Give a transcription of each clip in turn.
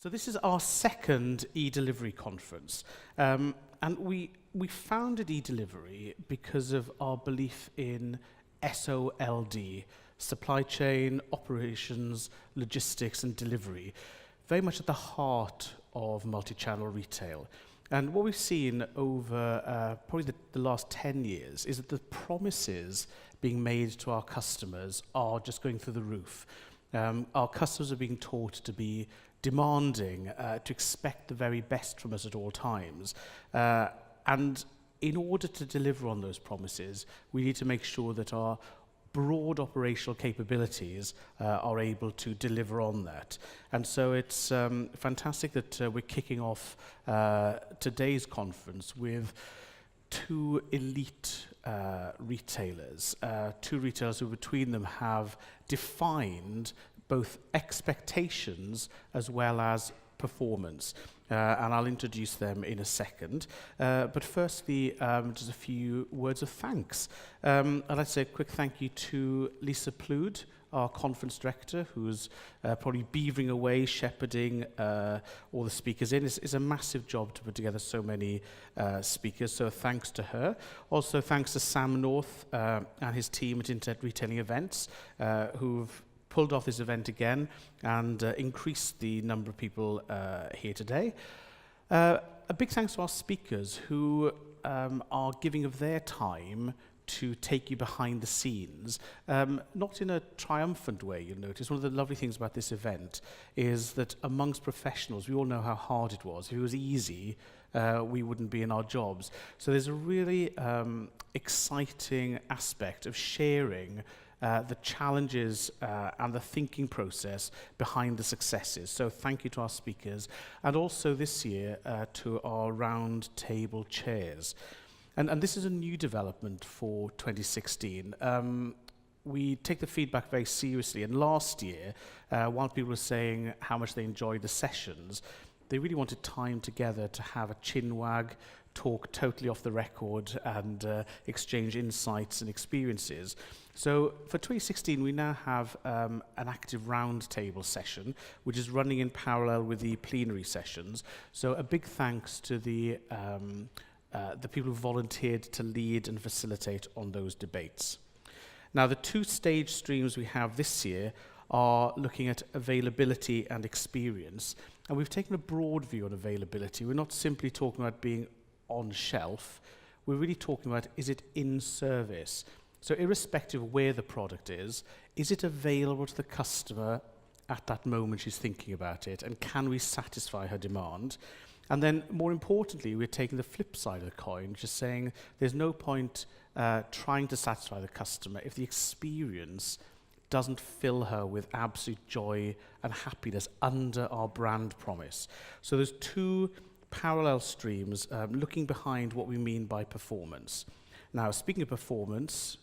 So this is our second e-delivery conference, and we founded e-delivery because of our belief in SOLD, supply chain, operations, logistics and delivery, very much at the heart of multi-channel retail. And what we've seen over probably the last 10 years is that the promises being made to our customers are just going through the roof. Our customers are being taught to be demanding, to expect the very best from us at all times. And in order to deliver on those promises, we need to make sure that our broad operational capabilities are able to deliver on that. And so it's fantastic that we're kicking off today's conference with two elite retailers, two retailers who between them have defined both expectations as well as performance. And I'll introduce them in a second. But firstly, just a few words of thanks. I'd like to say a quick thank you to Lisa Plood, our conference director, who's probably beavering away, shepherding all the speakers in. It's a massive job to put together so many speakers, so thanks to her. Also thanks to Sam North and his team at Internet Retailing Events, who've pulled off this event again and increased the number of people here today. A big thanks to our speakers who are giving of their time to take you behind the scenes, not in a triumphant way, you'll notice. One of the lovely things about this event is that amongst professionals, we all know how hard it was. If it was easy, we wouldn't be in our jobs. So there's a really exciting aspect of sharing the challenges and the thinking process behind the successes. So thank you to our speakers, and also this year to our round table chairs. And this is a new development for 2016. We take the feedback very seriously, and last year, while people were saying how much they enjoyed the sessions, they really wanted time together to have a chin wag, talk totally off the record and exchange insights and experiences. So for 2016, we now have an active roundtable session, which is running in parallel with the plenary sessions. So a big thanks to the people who volunteered to lead and facilitate on those debates. Now, the two stage streams we have this year are looking at availability and experience. And we've taken a broad view on availability. We're not simply talking about being on shelf. We're really talking about, is it in service? So irrespective of where the product is it available to the customer at that moment she's thinking about it? And can we satisfy her demand? And then, more importantly, we're taking the flip side of the coin, just saying there's no point trying to satisfy the customer if the experience doesn't fill her with absolute joy and happiness under our brand promise. So there's two parallel streams looking behind what we mean by performance. Now, speaking of performance,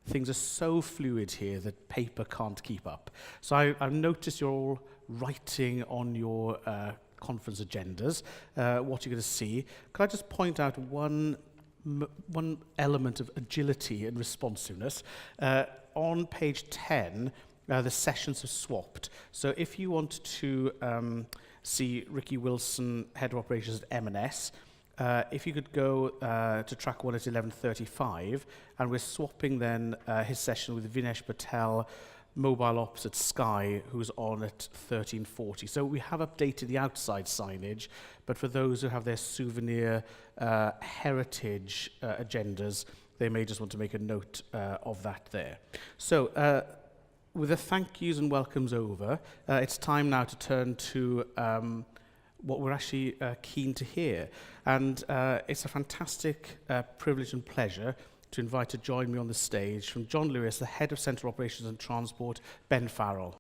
things are so fluid here that paper can't keep up. So I've noticed you're all writing on your conference agendas what you're going to see. Could I just point out one element of agility and responsiveness? On page 10, the sessions have swapped. So if you want to see Ricky Wilson, Head of Operations at M&S, if you could go to track 1 at 11:35, and we're swapping then his session with Vinesh Patel, Mobile Ops at Sky, who's on at 13:40. So we have updated the outside signage, but for those who have their souvenir heritage agendas, they may just want to make a note of that there. So with the thank yous and welcomes over, it's time now to turn to what we're actually keen to hear. And it's a fantastic privilege and pleasure to invite to join me on the stage from John Lewis, the Head of Central Operations and Transport, Ben Farrell.